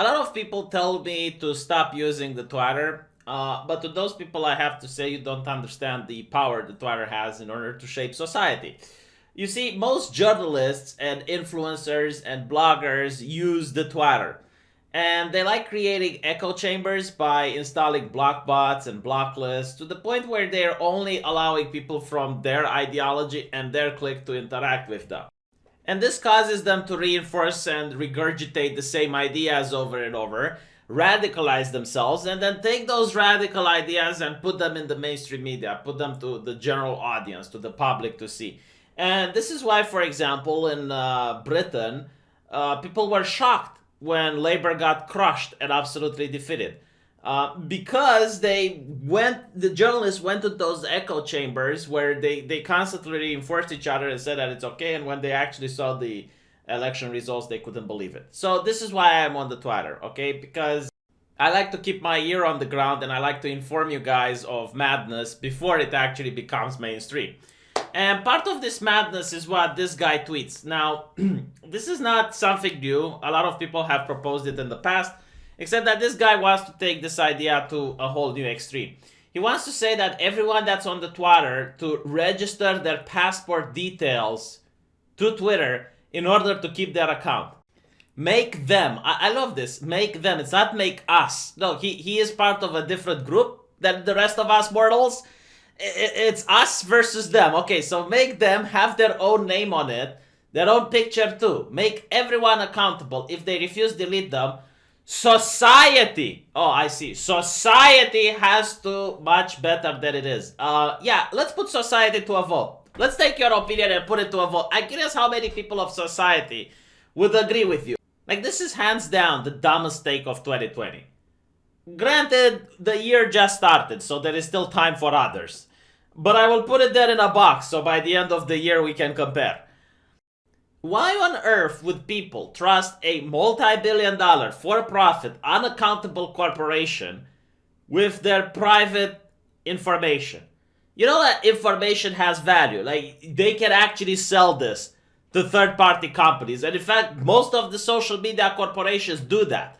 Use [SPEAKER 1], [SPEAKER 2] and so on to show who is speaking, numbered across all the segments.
[SPEAKER 1] A lot of people tell me to stop using the Twitter, but to those people I have to say you don't understand the power the Twitter has in order to shape society. You see, most journalists and influencers and bloggers use the Twitter. And they like creating echo chambers by installing block bots and block lists to the point where they're only allowing people from their ideology and their clique to interact with them. And this causes them to reinforce and regurgitate the same ideas over and over, radicalize themselves, and then take those radical ideas and put them in the mainstream media, put them to the general audience, to the public to see. And this is why, for example, in Britain, people were shocked when Labour got crushed and absolutely defeated. Because the journalists went to those echo chambers where they constantly reinforced each other and said that it's okay, and when they actually saw the election results, they couldn't believe it. So this is why I'm on the Twitter, okay? Because I like to keep my ear on the ground and I like to inform you guys of madness before it actually becomes mainstream. And part of this madness is what this guy tweets. Now, this is not something new. A lot of people have proposed it in the past, except that this guy wants to take this idea to a whole new extreme. He wants to say that everyone that's on the Twitter to register their passport details to Twitter in order to keep their account. Make them. I love this. Make them. It's not make us. No, he is part of a different group than the rest of us mortals. It's us versus them. Okay, so make them have their own name on it, their own picture too. Make everyone accountable. If they refuse, delete them. Society. Oh, I see. Society has to much better than it is. Yeah, let's put society to a vote. Let's take your opinion and put it to a vote. I'm curious how many people of society would agree with you. Like, this is hands down the dumbest take of 2020. Granted, the year just started, so there is still time for others. But I will put it there in a box, so by the end of the year we can compare. Why on earth would people trust a multi-billion-dollar, for-profit, unaccountable corporation with their private information? You know that information has value. Like, they can actually sell this to third-party companies. And in fact, most of the social media corporations do that.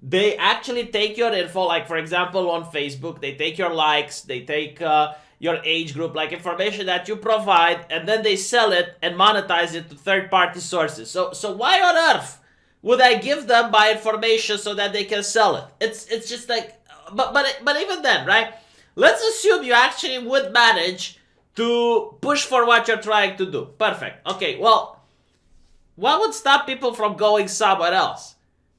[SPEAKER 1] They actually take your info, like for example on Facebook, they take your likes, they take your age group, like information that you provide, and then they sell it and monetize it to third-party sources. So why on earth would I give them my information so that they can sell it? It's just like, but even then, right? Let's assume you actually would manage to push for what you're trying to do. Perfect. Okay, well, what would stop people from going somewhere else?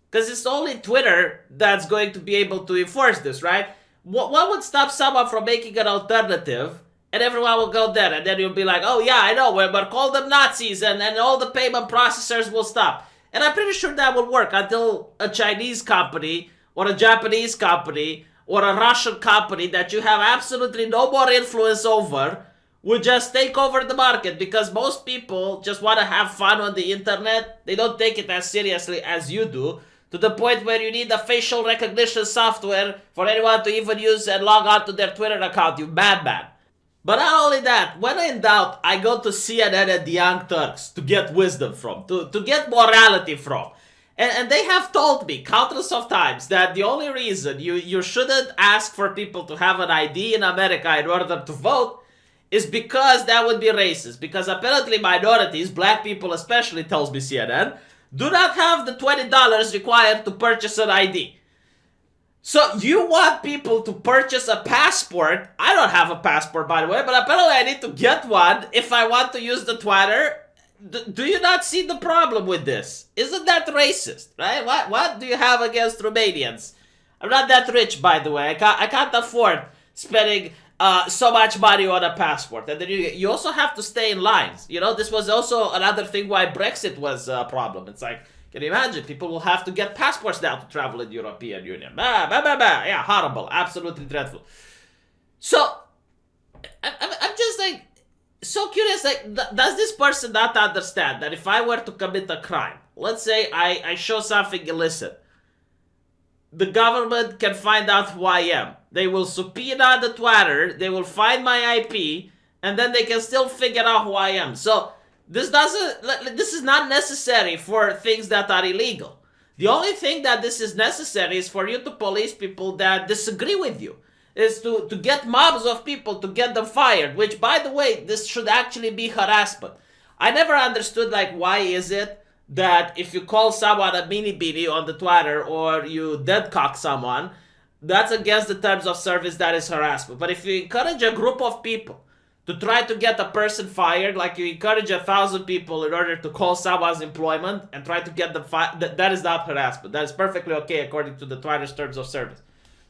[SPEAKER 1] Because it's only Twitter that's going to be able to enforce this, right? What would stop someone from making an alternative and everyone will go there and then you'll be like, oh yeah, I know, we're call them Nazis and all the payment processors will stop. And I'm pretty sure that will work until a Chinese company or a Japanese company or a Russian company that you have absolutely no more influence over would just take over the market, because most people just want to have fun on the internet. They don't take it as seriously as you do, to the point where you need a facial recognition software for anyone to even use and log on to their Twitter account, you madman. But not only that, when in doubt, I go to CNN and the Young Turks to get wisdom from, to get morality from. And they have told me countless of times that the only reason you shouldn't ask for people to have an ID in America in order to vote is because that would be racist. Because apparently minorities, black people especially, tells me CNN, do not have the $20 required to purchase an ID. So you want people to purchase a passport. I don't have a passport, by the way, but apparently I need to get one if I want to use the Twitter. Do you not see the problem with this? Isn't that racist, right? What do you have against Romanians? I'm not that rich, by the way. I can't afford spending so much money on a passport. And then you also have to stay in lines. You know, this was also another thing why Brexit was a problem. It's like, can you imagine? People will have to get passports now to travel in the European Union. Yeah, horrible. Absolutely dreadful. So, I'm just like, so curious, like, does this person not understand that if I were to commit a crime, let's say I show something illicit, the government can find out who I am. They will subpoena the Twitter, they will find my IP, and then they can still figure out who I am. So this is not necessary for things that are illegal. The only thing that this is necessary is for you to police people that disagree with you. Is to get mobs of people to get them fired, which, by the way, this should actually be harassment. I never understood, like, why is it that if you call someone a mini beanie on the Twitter or you deadcock someone, that's against the terms of service, that is harassment. But if you encourage a group of people to try to get a person fired, like you encourage 1,000 people in order to call someone's employment and try to get them fired, that is not harassment. That is perfectly okay according to the Twitter's terms of service.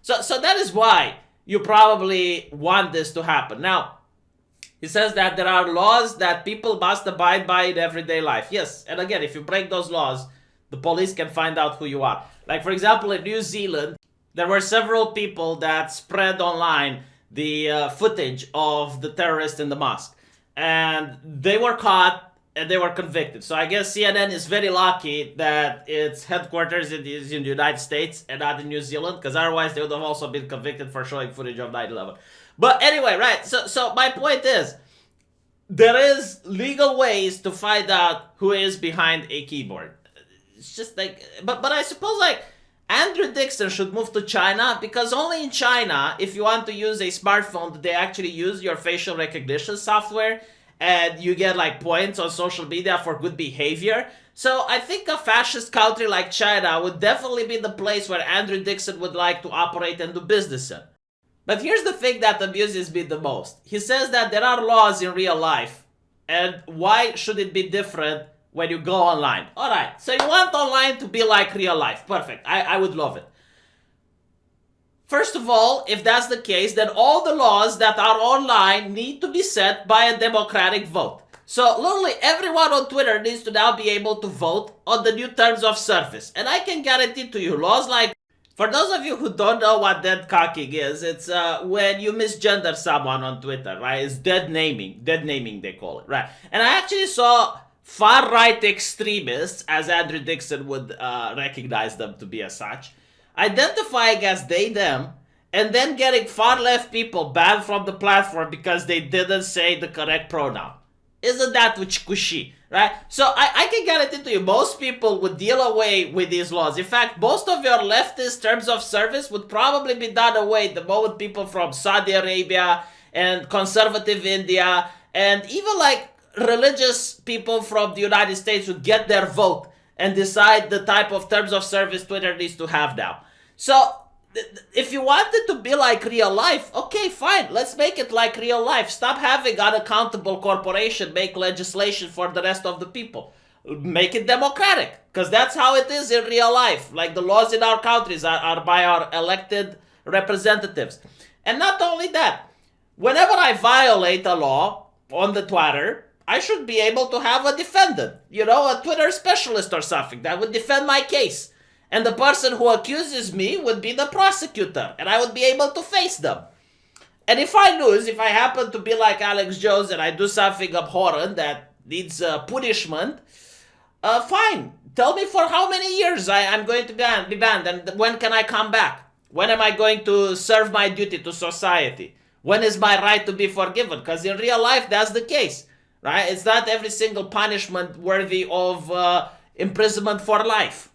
[SPEAKER 1] So that is why you probably want this to happen. Now, he says that there are laws that people must abide by in everyday life. Yes, and again, if you break those laws, the police can find out who you are. Like, for example, in New Zealand, there were several people that spread online the footage of the terrorist in the mosque. And they were caught and they were convicted. So I guess CNN is very lucky that its headquarters is in the United States and not in New Zealand, because otherwise they would have also been convicted for showing footage of 9/11. But anyway, right, so my point is, there is legal ways to find out who is behind a keyboard. It's just like, but I suppose, like, Andrew Dixon should move to China, because only in China, if you want to use a smartphone, do they actually use your facial recognition software, and you get like points on social media for good behavior. So I think a fascist country like China would definitely be the place where Andrew Dixon would like to operate and do business in. But here's the thing that amuses me the most. He says that there are laws in real life, and why should it be different when you go online? Alright, so you want online to be like real life. Perfect, I would love it. First of all, if that's the case, then all the laws that are online need to be set by a democratic vote. So literally everyone on Twitter needs to now be able to vote on the new terms of service. And I can guarantee to you, laws like, for those of you who don't know what dead cocking is, it's when you misgender someone on Twitter, right? It's dead naming they call it, right? And I actually saw far-right extremists, as Andrew Dixon would recognize them to be as such, identifying as they, them, and then getting far-left people banned from the platform because they didn't say the correct pronoun. Isn't that squishy, right? So I can guarantee to you, most people would deal away with these laws. In fact, most of your leftist terms of service would probably be done away the moment people from Saudi Arabia and conservative India and even like religious people from the United States would get their vote and decide the type of terms of service Twitter needs to have now. So if you want it to be like real life, okay, fine, let's make it like real life. Stop having unaccountable corporation make legislation for the rest of the people. Make it democratic, because that's how it is in real life. Like the laws in our countries are by our elected representatives. And not only that, whenever I violate a law on the Twitter, I should be able to have a defendant, a Twitter specialist or something that would defend my case. And the person who accuses me would be the prosecutor, and I would be able to face them. And if I lose, if I happen to be like Alex Jones and I do something abhorrent that needs punishment, fine. Tell me for how many years I'm going to be banned, and when can I come back? When am I going to serve my duty to society? When is my right to be forgiven? Because in real life, that's the case, right? It's not every single punishment worthy of imprisonment for life.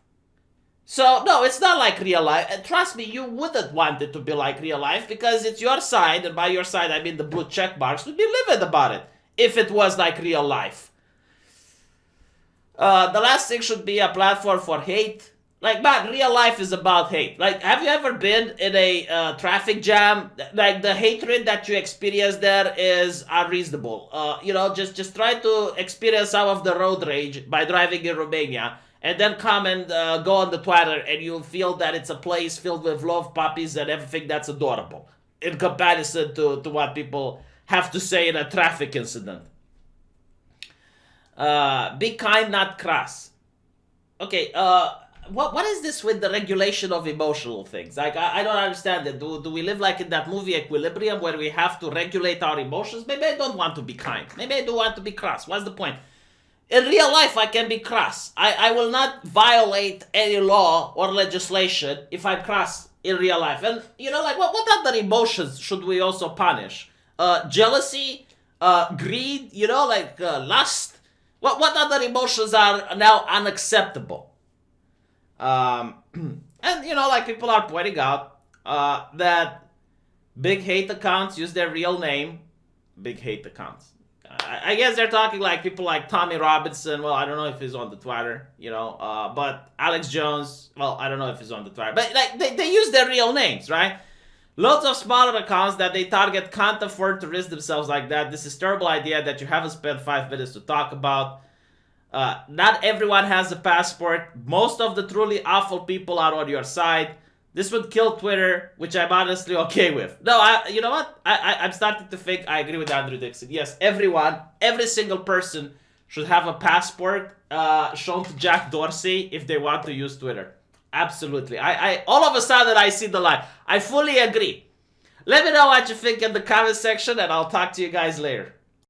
[SPEAKER 1] So, no, it's not like real life. And trust me, you wouldn't want it to be like real life because it's your side, and by your side, I mean the blue check marks, would be livid about it if it was like real life. The last thing should be a platform for hate. Like, man, real life is about hate. Like, have you ever been in a traffic jam? Like, the hatred that you experience there is unreasonable. Just try to experience some of the road rage by driving in Romania. And then come and go on the Twitter and you'll feel that it's a place filled with love puppies and everything that's adorable in comparison to what people have to say in a traffic incident. Be kind, not crass. Okay, what is this with the regulation of emotional things? Like, I don't understand it. Do we live like in that movie Equilibrium where we have to regulate our emotions? Maybe I don't want to be kind. Maybe I do want to be crass. What's the point? In real life, I can be crass. I will not violate any law or legislation if I'm crass in real life. And, what other emotions should we also punish? Jealousy? Greed? Lust? What other emotions are now unacceptable? And like people are pointing out that big hate accounts use their real name. Big hate accounts. I guess they're talking like people like Tommy Robinson. Well, I don't know if he's on the Twitter, but Alex Jones. Well, I don't know if he's on the Twitter, but like they use their real names, right? Lots of smaller accounts that they target can't afford to risk themselves like that. This is a terrible idea that you haven't spent 5 minutes to talk about. Not everyone has a passport. Most of the truly awful people are on your side. This would kill Twitter, which I'm honestly okay with. No, you know what? I'm starting to think I agree with Andrew Dixon. Yes, every single person should have a passport shown to Jack Dorsey if they want to use Twitter. Absolutely. I all of a sudden I see the line. I fully agree. Let me know what you think in the comment section, and I'll talk to you guys later.